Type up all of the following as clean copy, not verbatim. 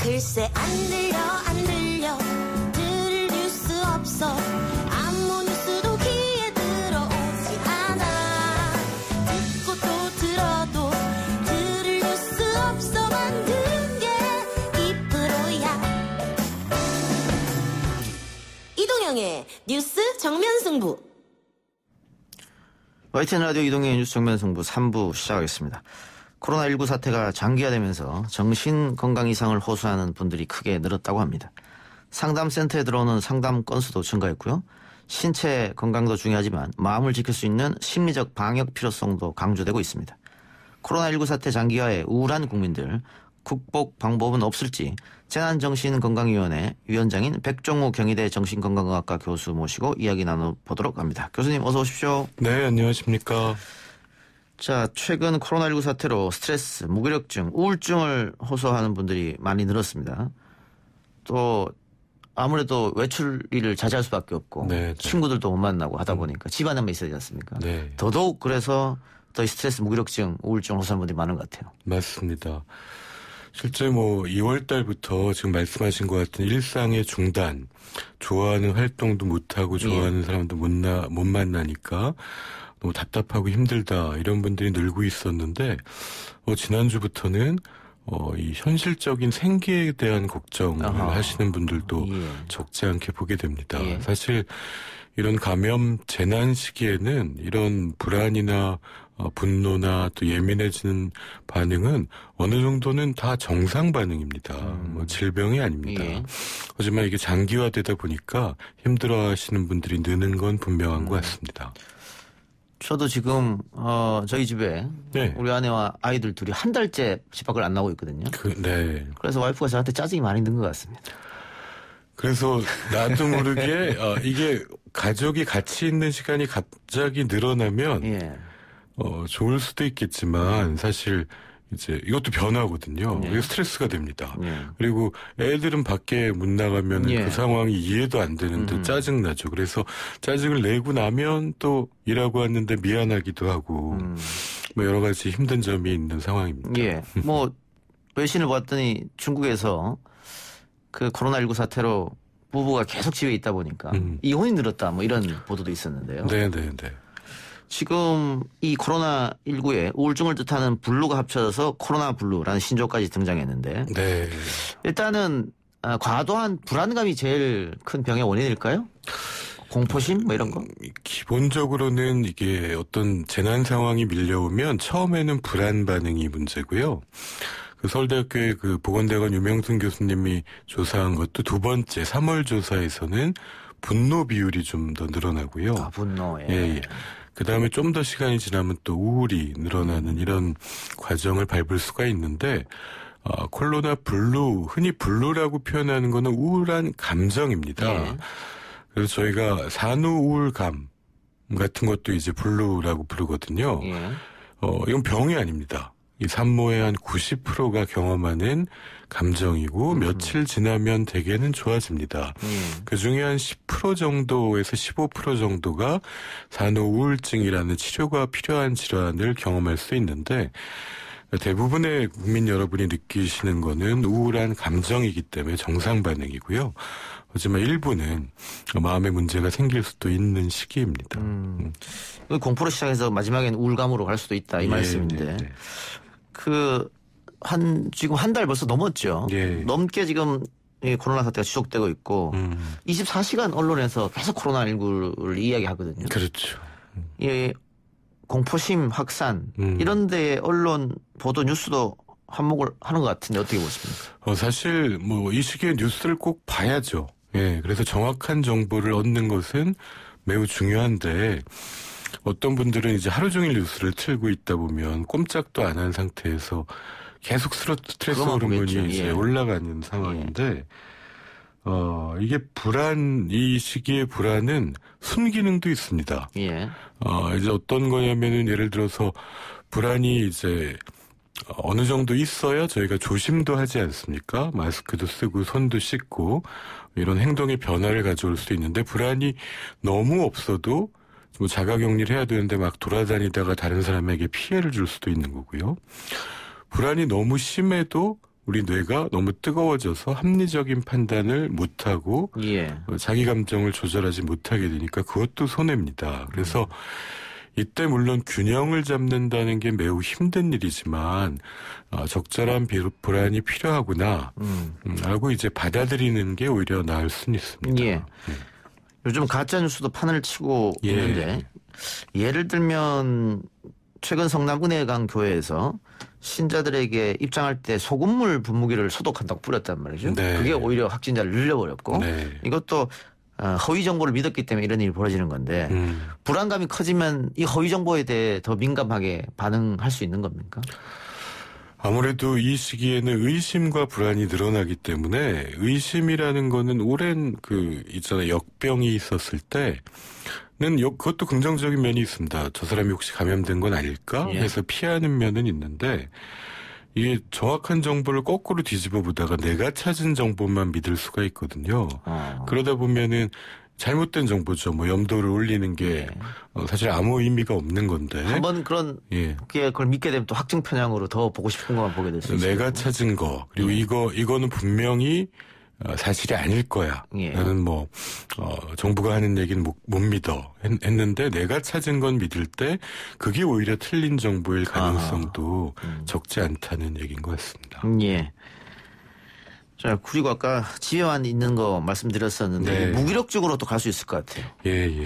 글쎄 안 들려 들을 뉴스 없어 아무 뉴스도 귀에 들어오지 않아 듣고 또 들어도 들을 뉴스 없어 만든 게 이 프로야. 이동영의 뉴스 정면승부. YTN 라디오 이동영의 뉴스 정면승부 3부 시작하겠습니다. 코로나19 사태가 장기화되면서 정신건강 이상을 호소하는 분들이 크게 늘었다고 합니다. 상담센터에 들어오는 상담 건수도 증가했고요. 신체 건강도 중요하지만 마음을 지킬 수 있는 심리적 방역 필요성도 강조되고 있습니다. 코로나19 사태 장기화에 우울한 국민들, 극복 방법은 없을지 재난정신건강위원회 위원장인 백종우 경희대 정신건강의학과 교수 모시고 이야기 나눠보도록 합니다. 교수님 어서 오십시오. 네, 안녕하십니까. 자, 최근 코로나19 사태로 스트레스, 무기력증, 우울증을 호소하는 분들이 많이 늘었습니다. 또 아무래도 외출일을 자제할 수밖에 없고 네. 친구들도 못 만나고 하다 보니까 집안에만 있어야 되지 않습니까? 네. 더더욱 그래서 더 스트레스, 무기력증, 우울증을 호소하는 분들이 많은 것 같아요. 맞습니다. 실제 2월 달부터 지금 말씀하신 것 같은 일상의 중단, 좋아하는 활동도 못하고 좋아하는 사람도 못 만나니까 너무 답답하고 힘들다 이런 분들이 늘고 있었는데 지난주부터는 이 현실적인 생계에 대한 걱정을 하시는 분들도 적지 않게 보게 됩니다. 사실 이런 감염 재난 시기에는 이런 불안이나 분노나 또 예민해지는 반응은 어느 정도는 다 정상 반응입니다. 질병이 아닙니다. 하지만 이게 장기화되다 보니까 힘들어하시는 분들이 느는 건 분명한 것 같습니다. 저도 지금 저희 집에 네. 우리 아내와 아이들 둘이 한 달째 집 밖을 안 나오고 있거든요. 네. 그래서 와이프가 저한테 짜증이 많이 든 것 같습니다. 그래서 나도 모르게 이게 가족이 같이 있는 시간이 갑자기 늘어나면 좋을 수도 있겠지만 사실 이제 이것도 변화거든요. 이게 스트레스가 됩니다. 그리고 애들은 밖에 못 나가면 그 상황이 이해도 안 되는데 짜증나죠. 그래서 짜증을 내고 나면 또 일하고 왔는데 미안하기도 하고 여러 가지 힘든 점이 있는 상황입니다. 외신을 봤더니 중국에서 그 코로나19 사태로 부부가 계속 집에 있다 보니까 이혼이 늘었다 이런 보도도 있었는데요. 네. 지금 이 코로나19에 우울증을 뜻하는 블루가 합쳐져서 코로나 블루라는 신조어까지 등장했는데 네. 일단은 과도한 불안감이 제일 큰 병의 원인일까요? 공포심 이런 거? 기본적으로는 이게 어떤 재난 상황이 밀려오면 처음에는 불안 반응이 문제고요. 그 서울대학교의 그 보건대학원 유명순 교수님이 조사한 것도 두 번째 3월 조사에서는 분노 비율이 좀 더 늘어나고요. 분노. 예. 그 다음에 좀 더 시간이 지나면 또 우울이 늘어나는 이런 과정을 밟을 수가 있는데, 코로나 블루, 흔히 블루라고 표현하는 거는 우울한 감정입니다. 그래서 저희가 산후우울감 같은 것도 이제 블루라고 부르거든요. 이건 병이 아닙니다. 이 산모의 한 90%가 경험하는 감정이고 며칠 지나면 대개는 좋아집니다. 그중에 한 10% 정도에서 15% 정도가 산후우울증이라는 치료가 필요한 질환을 경험할 수 있는데 대부분의 국민 여러분이 느끼시는 거는 우울한 감정이기 때문에 정상 반응이고요. 하지만 일부는 마음의 문제가 생길 수도 있는 시기입니다. 공포로 시작해서 마지막엔 우울감으로 갈 수도 있다 이 말씀인데 지금 한 달 벌써 넘었죠. 넘게 지금 이 코로나 사태가 지속되고 있고 24시간 언론에서 계속 코로나19를 이야기하거든요. 그렇죠. 공포심 확산 이런 데 언론 보도 뉴스도 한몫을 하는 것 같은데 어떻게 보십니까? 사실 이 시기에 뉴스를 꼭 봐야죠. 그래서 정확한 정보를 얻는 것은 매우 중요한데 어떤 분들은 이제 하루 종일 뉴스를 틀고 있다 보면 꼼짝도 안 한 상태에서 계속 스트레스 호르몬이 이제 올라가는 상황인데 이게 이 시기의 불안은 순기능도 있습니다. 이제 어떤 거냐면은 예를 들어서 불안이 이제 어느 정도 있어야 저희가 조심도 하지 않습니까? 마스크도 쓰고 손도 씻고 이런 행동의 변화를 가져올 수 있는데 불안이 너무 없어도 자가격리를 해야 되는데 막 돌아다니다가 다른 사람에게 피해를 줄 수도 있는 거고요. 불안이 너무 심해도 우리 뇌가 너무 뜨거워져서 합리적인 판단을 못하고 예. 자기 감정을 조절하지 못하게 되니까 그것도 손해입니다. 그래서 이때 물론 균형을 잡는다는 게 매우 힘든 일이지만 적절한 불안이 필요하구나 알고 이제 받아들이는 게 오히려 나을 수는 있습니다. 예. 요즘 가짜 뉴스도 판을 치고 있는데 예를 들면 최근 성남 은혜강 교회에서 신자들에게 입장할 때 소금물 분무기를 소독한다고 뿌렸단 말이죠. 네. 그게 오히려 확진자를 늘려버렸고 네. 이것도 허위 정보를 믿었기 때문에 이런 일이 벌어지는 건데 불안감이 커지면 이 허위 정보에 대해 더 민감하게 반응할 수 있는 겁니까? 아무래도 이 시기에는 의심과 불안이 늘어나기 때문에 의심이라는 거는 오랜 있잖아요. 역병이 있었을 때는 그것도 긍정적인 면이 있습니다. 저 사람이 혹시 감염된 건 아닐까 해서 피하는 면은 있는데 이게 정확한 정보를 거꾸로 뒤집어 보다가 내가 찾은 정보만 믿을 수가 있거든요. 그러다 보면은 잘못된 정보죠. 뭐 염도를 올리는 게 사실 아무 의미가 없는 건데. 한번 그걸 믿게 되면 또 확증 편향으로 더 보고 싶은 것만 보게 될 수 있어요. 내가 찾은 거 그리고 이거는 분명히 사실이 아닐 거야. 나는 정부가 하는 얘기는 못 믿어 했는데 내가 찾은 건 믿을 때 그게 오히려 틀린 정보일 가능성도 적지 않다는 얘기인 것 같습니다. 예. 자, 그리고 아까 집에만 있는 거 말씀드렸었는데 무기력적으로 또 갈 수 있을 것 같아요. 예.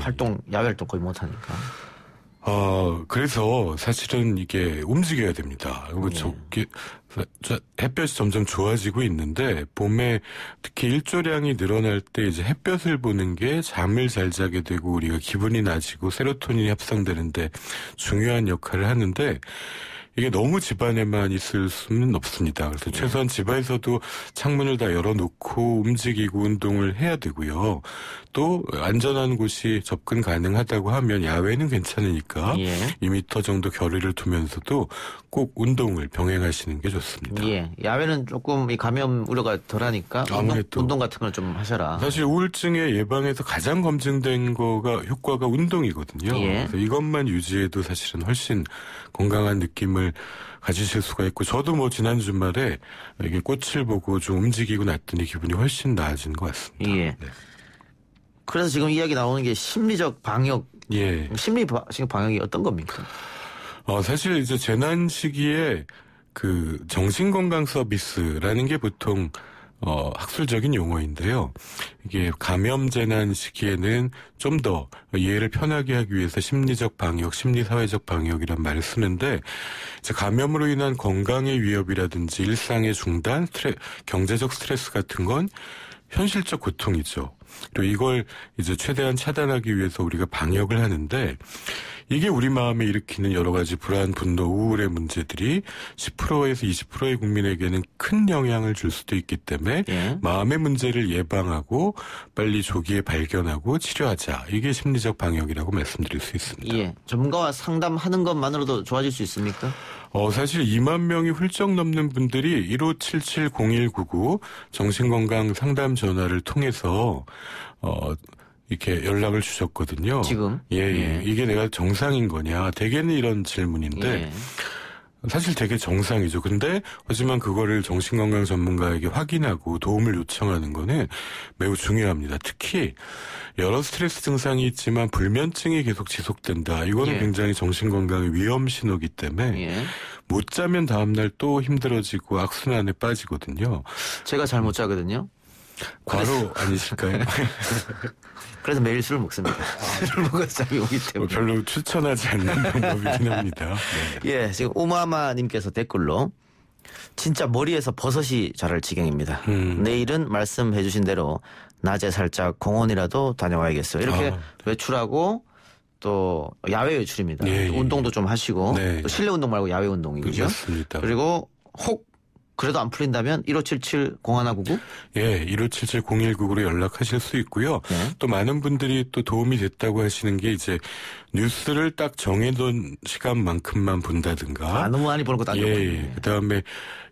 야외 활동 거의 못 하니까. 그래서 사실은 이게 움직여야 됩니다. 햇볕이 점점 좋아지고 있는데 봄에 특히 일조량이 늘어날 때 이제 햇볕을 보는 게 잠을 잘 자게 되고 우리가 기분이 나아지고 세로토닌이 합성되는데 중요한 역할을 하는데 이게 너무 집안에만 있을 수는 없습니다. 그래서 최소한 집에서도 창문을 다 열어놓고 움직이고 운동을 해야 되고요. 또 안전한 곳이 접근 가능하다고 하면 야외는 괜찮으니까 2m 정도 거리를 두면서도 꼭 운동을 병행하시는 게 좋습니다. 예, 야외는 조금 이 감염 우려가 덜하니까 운동 같은 걸 좀 하셔라. 사실 우울증의 예방에서 가장 검증된 효과가 운동이거든요. 그래서 이것만 유지해도 사실은 훨씬 건강한 느낌을 가지실 수가 있고 저도 지난 주말에 이게 꽃을 보고 좀 움직이고 났더니 기분이 훨씬 나아진 것 같습니다. 예. 네. 그래서 지금 이야기 나오는 게 심리적 방역. 심리적 방역이 어떤 겁니까? 사실 이제 재난 시기에 정신건강 서비스라는 게 보통 학술적인 용어인데요. 이게 감염 재난 시기에는 좀 더 이해를 편하게 하기 위해서 심리적 방역, 심리사회적 방역이란 말을 쓰는데 이제 감염으로 인한 건강의 위협이라든지 일상의 중단, 경제적 스트레스 같은 건 현실적 고통이죠. 그리고 이걸 이제 최대한 차단하기 위해서 우리가 방역을 하는데 이게 우리 마음에 일으키는 여러 가지 불안, 분노, 우울의 문제들이 10%에서 20%의 국민에게는 큰 영향을 줄 수도 있기 때문에 마음의 문제를 예방하고 빨리 조기에 발견하고 치료하자. 이게 심리적 방역이라고 말씀드릴 수 있습니다. 예. 전문가와 상담하는 것만으로도 좋아질 수 있습니까? 사실 2만 명이 훌쩍 넘는 분들이 1577-0199 정신건강 상담 전화를 통해서 이렇게 연락을 주셨거든요. 지금? 예. 이게 내가 정상인 거냐. 대개는 이런 질문인데 사실 되게 정상이죠. 근데 하지만 그거를 정신건강 전문가에게 확인하고 도움을 요청하는 거는 매우 중요합니다. 특히 여러 스트레스 증상이 있지만 불면증이 계속 지속된다. 이거는 굉장히 정신건강의 위험 신호기 때문에 못 자면 다음날 또 힘들어지고 악순환에 빠지거든요. 제가 잘 못 자거든요. 과로 아니실까요? 그래서 매일 술을 먹습니다. 술을 먹어서 잠이 오기 때문에. 별로 추천하지 않는 방법이긴 합니다. 예, 지금 우마마님께서 댓글로 진짜 머리에서 버섯이 자랄 지경입니다. 내일은 말씀해 주신 대로 낮에 살짝 공원이라도 다녀와야겠어요. 이렇게 외출하고 또 야외 외출입니다. 운동도 좀 하시고 또 실내 운동 말고 야외 운동이죠. 맞습니다. 그리고 혹 그래도 안 풀린다면 1577-0199? 예, 1577-0199로 연락하실 수 있고요. 또 많은 분들이 또 도움이 됐다고 하시는 게 이제 뉴스를 딱 정해둔 시간만큼만 본다든가. 너무 많이 보는 것도 아니고. 그다음에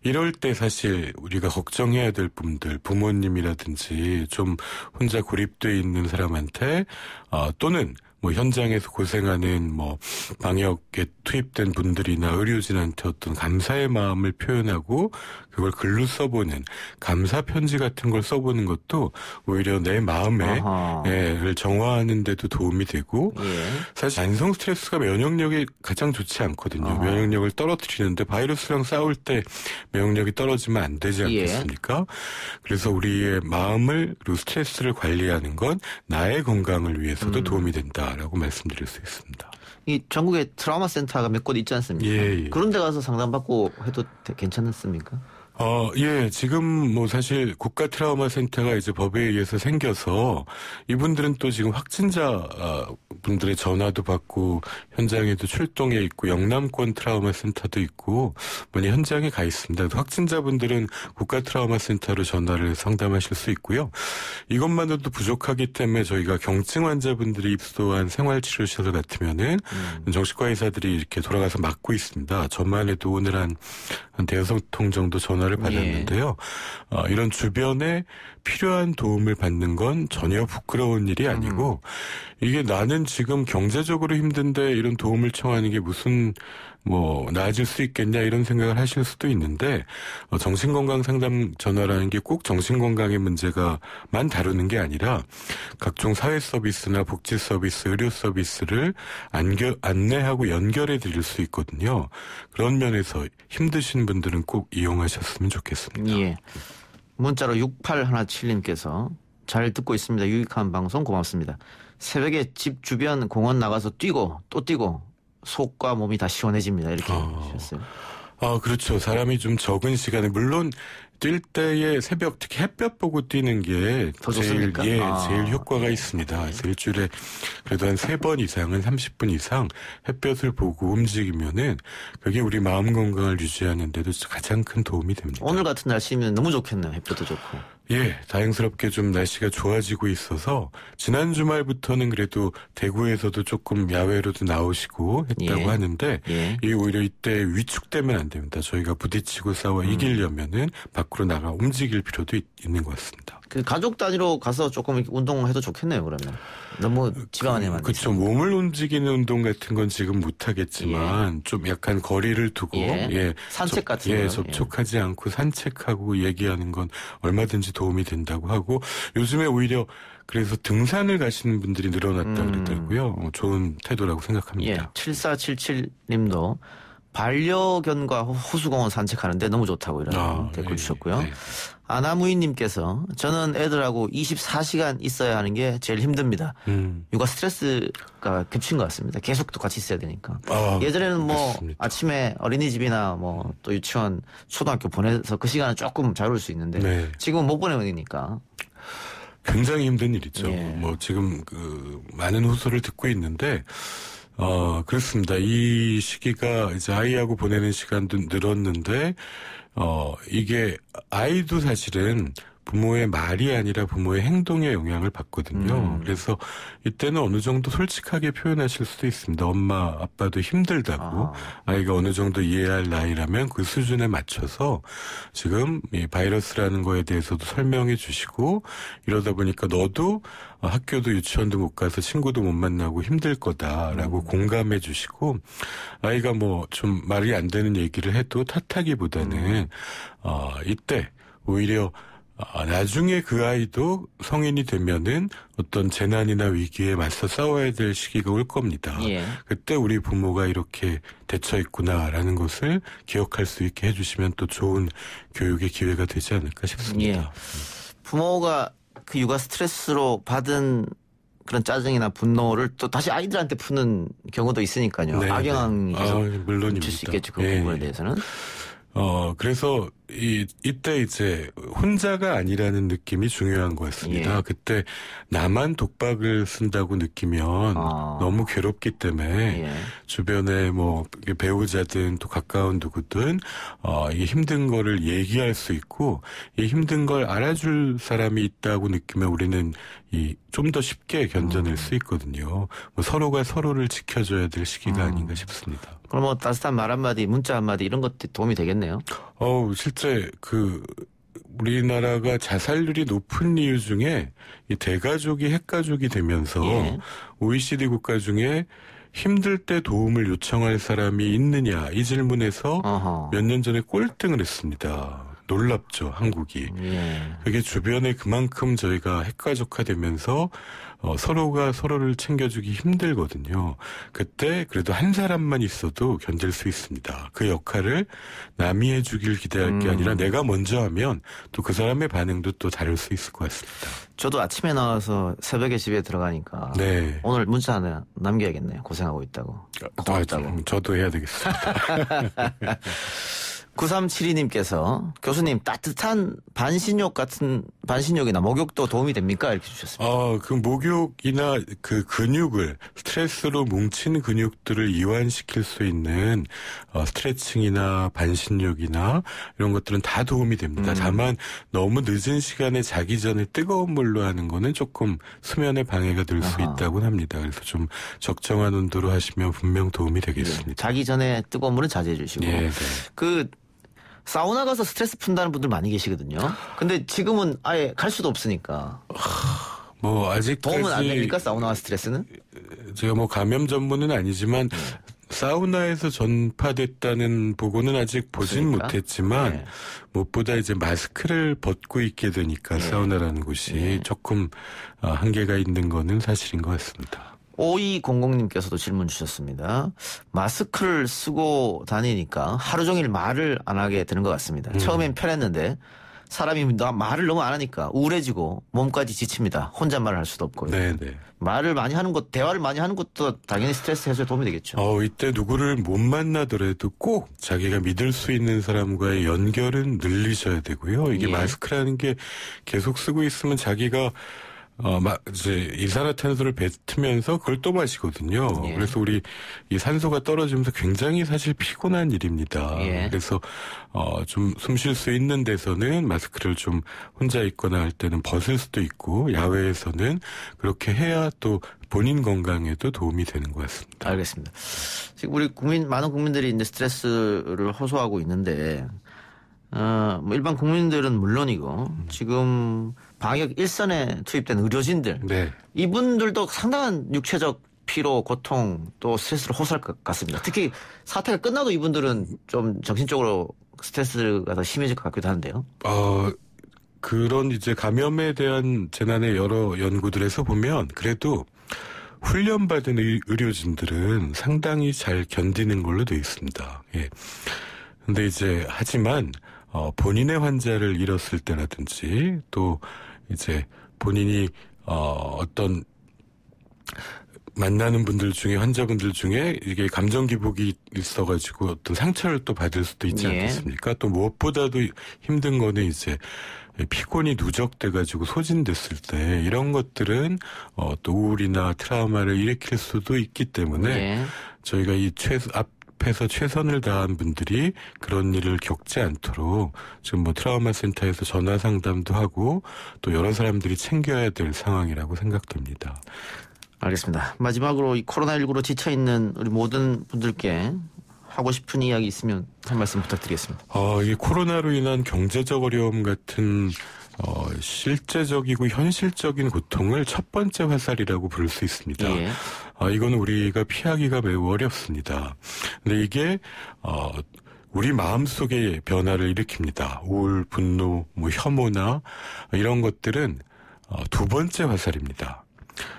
이럴 때 사실 우리가 걱정해야 될 분들, 부모님이라든지 좀 혼자 고립돼 있는 사람한테 또는 뭐 현장에서 고생하는 뭐 방역에 투입된 분들이나 의료진한테 어떤 감사의 마음을 표현하고 그걸 글로 써보는 감사 편지 같은 걸 써보는 것도 오히려 내 마음을 정화하는 데도 도움이 되고 사실 만성 스트레스가 면역력이 가장 좋지 않거든요. 면역력을 떨어뜨리는데 바이러스랑 싸울 때 면역력이 떨어지면 안 되지 않겠습니까? 그래서 우리의 마음을 그리고 스트레스를 관리하는 건 나의 건강을 위해서도 도움이 된다라고 말씀드릴 수 있습니다. 이 전국에 트라우마 센터가 몇 곳 있지 않습니까? 그런 데 가서 상담받고 해도 괜찮습니까? 지금 뭐 사실 국가 트라우마 센터가 이제 법에 의해서 생겨서 이분들은 또 지금 확진자 분들의 전화도 받고 현장에도 출동해 있고 영남권 트라우마 센터도 있고 뭐니 현장에 가 있습니다. 확진자분들은 국가 트라우마 센터로 전화를 상담하실 수 있고요. 이것만으로도 부족하기 때문에 저희가 경증 환자분들이 입소한 생활치료시설 같으면은 정신과 의사들이 이렇게 돌아가서 맡고 있습니다. 저만 해도 오늘 한 대여섯 통 정도 전화를 받았는데요. 이런 주변에 필요한 도움을 받는 건 전혀 부끄러운 일이 아니고 이게 나는 지금 경제적으로 힘든데 이런 도움을 청하는 게 무슨 뭐 나아질 수 있겠냐 이런 생각을 하실 수도 있는데 정신건강 상담 전화라는 게 꼭 정신건강의 문제가만 다루는 게 아니라 각종 사회 서비스나 복지 서비스, 의료 서비스를 안내하고 연결해 드릴 수 있거든요. 그런 면에서 힘드신 분들은 꼭 이용하셨으면 좋겠습니다. 예. 문자로 6817님께서 잘 듣고 있습니다. 유익한 방송 고맙습니다. 새벽에 집 주변 공원 나가서 뛰고 또 뛰고 속과 몸이 다 시원해집니다. 이렇게 하셨어요. 그렇죠. 사람이 좀 적은 시간에 물론 뛸 때에 새벽 특히 햇볕 보고 뛰는 게 더 좋습니까? 제일 효과가 있습니다. 그래서 일주일에 그래도 한 3번 이상은 30분 이상 햇볕을 보고 움직이면은 그게 우리 마음 건강을 유지하는 데도 가장 큰 도움이 됩니다. 오늘 같은 날씨면 너무 좋겠네요. 햇볕도 좋고. 다행스럽게 좀 날씨가 좋아지고 있어서 지난 주말부터는 그래도 대구에서도 조금 야외로도 나오시고 했다고 하는데 이 오히려 이때 위축되면 안 됩니다. 저희가 부딪히고 싸워 이기려면은 밖으로 나가 움직일 필요도 있는 것 같습니다. 그 가족 단위로 가서 조금 운동해도 좋겠네요. 그러면 너무 집 안에만. 그렇죠. 몸을 움직이는 운동 같은 건 지금 못 하겠지만 좀 약간 거리를 두고 산책 같은 거 접촉하지 않고 산책하고 얘기하는 건 얼마든지 도움이 된다고 하고 요즘에 오히려 그래서 등산을 가시는 분들이 늘어났다 그러더라고요. 좋은 태도라고 생각합니다. 7477님도 반려견과 호수공원 산책하는데 너무 좋다고 이런 댓글 주셨고요. 아나무인님께서 저는 애들하고 24시간 있어야 하는 게 제일 힘듭니다. 육아 스트레스가 겹친 것 같습니다. 계속 또 같이 있어야 되니까. 예전에는 뭐 맞습니다. 아침에 어린이집이나 뭐 또 유치원, 초등학교 보내서 그 시간은 조금 자유로울 수 있는데 지금은 못 보내니까. 굉장히 힘든 일이죠. 뭐 지금 많은 호소를 듣고 있는데 그렇습니다. 이 시기가 이제 아이하고 보내는 시간도 늘었는데, 이게 아이도 사실은 부모의 말이 아니라 부모의 행동에 영향을 받거든요. 그래서 이때는 어느 정도 솔직하게 표현하실 수도 있습니다. 엄마, 아빠도 힘들다고 아이가 어느 정도 이해할 나이라면 그 수준에 맞춰서 지금 이 바이러스라는 거에 대해서도 설명해 주시고 이러다 보니까 너도 학교도 유치원도 못 가서 친구도 못 만나고 힘들 거다라고 공감해 주시고 아이가 뭐 좀 말이 안 되는 얘기를 해도 탓하기보다는 이때 오히려 나중에 그 아이도 성인이 되면은 어떤 재난이나 위기에 맞서 싸워야 될 시기가 올 겁니다. 그때 우리 부모가 이렇게 대처했구나라는 것을 기억할 수 있게 해주시면 또 좋은 교육의 기회가 되지 않을까 싶습니다. 부모가 그 육아 스트레스로 받은 그런 짜증이나 분노를 또 다시 아이들한테 푸는 경우도 있으니까요. 악영향이 미칠 수 있겠죠. 그 부분에 대해서는. 그래서 이때 이제 혼자가 아니라는 느낌이 중요한 것 같습니다. 그때 나만 독박을 쓴다고 느끼면 너무 괴롭기 때문에 주변에 뭐 배우자든 또 가까운 누구든 이게 힘든 거를 얘기할 수 있고 이 힘든 걸 알아줄 사람이 있다고 느끼면 우리는 좀 더 쉽게 견뎌낼 수 있거든요. 뭐 서로가 서로를 지켜줘야 될 시기가 아닌가 싶습니다. 그럼 뭐 따뜻한 말 한마디, 문자 한마디 이런 것도 도움이 되겠네요. 실제 우리나라가 자살률이 높은 이유 중에 이 대가족이 핵가족이 되면서 예. OECD 국가 중에 힘들 때 도움을 요청할 사람이 있느냐 이 질문에서 어허. 몇 년 전에 꼴등을 했습니다. 놀랍죠, 한국이. 예. 그게 주변에 그만큼 저희가 핵가족화되면서 서로가 서로를 챙겨주기 힘들거든요. 그때 그래도 한 사람만 있어도 견딜 수 있습니다. 그 역할을 남이 해주길 기대할 게 아니라 내가 먼저 하면 또 그 사람의 반응도 또 다를 수 있을 것 같습니다. 저도 아침에 나와서 새벽에 집에 들어가니까 네. 오늘 문자 하나 남겨야겠네요. 고생하고 있다고. 고맙다고. 저도 해야 되겠습니다. 9372님께서 교수님 따뜻한 반신욕이나 목욕도 도움이 됩니까? 이렇게 주셨습니다. 그 목욕이나 그 근육을 스트레스로 뭉친 근육들을 이완시킬 수 있는 스트레칭이나 반신욕이나 이런 것들은 다 도움이 됩니다. 다만 너무 늦은 시간에 자기 전에 뜨거운 물로 하는 거는 조금 수면에 방해가 될 수 있다고 합니다. 그래서 좀 적정한 온도로 하시면 분명 도움이 되겠습니다. 예, 자기 전에 뜨거운 물은 자제해 주시고. 네. 사우나 가서 스트레스 푼다는 분들 많이 계시거든요. 근데 지금은 아예 갈 수도 없으니까. 아직까지 도움은 안 됩니까? 사우나와 스트레스는? 제가 감염 전문은 아니지만 사우나에서 전파됐다는 보고는 아직 보진 없으니까? 못했지만 네. 무엇보다 이제 마스크를 벗고 있게 되니까 사우나라는 곳이 조금 한계가 있는 거는 사실인 것 같습니다. 5200님께서도 질문 주셨습니다. 마스크를 쓰고 다니니까 하루 종일 말을 안 하게 되는 것 같습니다. 처음엔 편했는데 사람이 말을 너무 안 하니까 우울해지고 몸까지 지칩니다. 혼잣말을 할 수도 없고요. 네네. 말을 많이 하는 것, 대화를 많이 하는 것도 당연히 스트레스 해소에 도움이 되겠죠. 이때 누구를 못 만나더라도 꼭 자기가 믿을 수 있는 사람과의 연결은 늘리셔야 되고요. 이게 예. 마스크라는 게 계속 쓰고 있으면 자기가 이제 이산화탄소를 뱉으면서 그걸 또 마시거든요. 예. 그래서 우리 이 산소가 떨어지면서 굉장히 사실 피곤한 일입니다. 예. 그래서 좀 숨 쉴 수 있는 데서는 마스크를 좀 혼자 있거나 할 때는 벗을 수도 있고 야외에서는 그렇게 해야 또 본인 건강에도 도움이 되는 것 같습니다. 알겠습니다. 지금 우리 많은 국민들이 이제 스트레스를 호소하고 있는데, 일반 국민들은 물론이고, 지금 방역 일선에 투입된 의료진들, 네. 이분들도 상당한 육체적 피로, 고통, 또 스트레스를 호소할 것 같습니다. 특히 사태가 끝나도 이분들은 좀 정신적으로 스트레스가 더 심해질 것 같기도 한데요. 그런 이제 감염에 대한 재난의 여러 연구들에서 보면 그래도 훈련받은 의료진들은 상당히 잘 견디는 걸로 되어 있습니다. 예. 근데 이제 하지만 본인의 환자를 잃었을 때라든지 또 이제 본인이 어떤 만나는 분들 중에 환자분들 중에 이게 감정 기복이 있어가지고 어떤 상처를 또 받을 수도 있지 예. 않겠습니까? 또 무엇보다도 힘든 거는 이제 피곤이 누적돼가지고 소진됐을 때 이런 것들은 또 우울이나 트라우마를 일으킬 수도 있기 때문에 예. 저희가 이 앞에서 최선을 다한 분들이 그런 일을 겪지 않도록 지금 트라우마 센터에서 전화 상담도 하고 또 여러 사람들이 챙겨야 될 상황이라고 생각됩니다. 알겠습니다. 마지막으로 이 코로나19로 지쳐있는 우리 모든 분들께 하고 싶은 이야기 있으면 한 말씀 부탁드리겠습니다. 이 코로나로 인한 경제적 어려움 같은 실제적이고 현실적인 고통을 첫 번째 화살이라고 부를 수 있습니다. 예. 이거는 우리가 피하기가 매우 어렵습니다. 근데 이게 우리 마음속에 변화를 일으킵니다. 우울, 분노, 혐오나 이런 것들은 두 번째 화살입니다.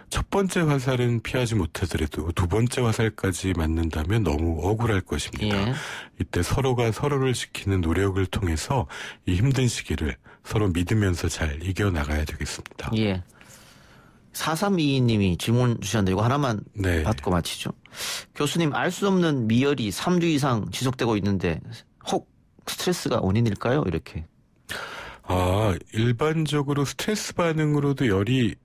첫 번째 화살은 피하지 못하더라도 두 번째 화살까지 맞는다면 너무 억울할 것입니다. 예. 이때 서로가 서로를 지키는 노력을 통해서 이 힘든 시기를 서로 믿으면서 잘 이겨나가야 되겠습니다. 예. 4322님이 질문 주셨는데 이거 하나만 네. 받고 마치죠. 교수님, 알 수 없는 미열이 3주 이상 지속되고 있는데 혹 스트레스가 원인일까요? 이렇게. 일반적으로 스트레스 반응으로도 열이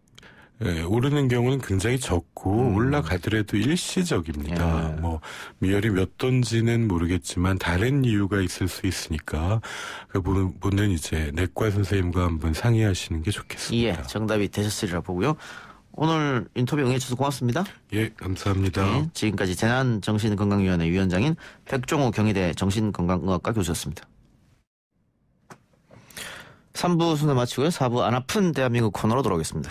오르는 경우는 굉장히 적고 올라가더라도 일시적입니다. 예. 미열이 몇 도인지는 모르겠지만 다른 이유가 있을 수 있으니까 그 부분은 이제 내과 선생님과 한번 상의하시는 게 좋겠습니다. 예, 정답이 되셨으리라 보고요. 오늘 인터뷰 응해주셔서 고맙습니다. 예, 감사합니다. 네, 지금까지 재난정신건강위원회 위원장인 백종호 경희대 정신건강의학과 교수였습니다. 3부 순서 마치고요. 4부 안 아픈 대한민국 코너로 돌아오겠습니다.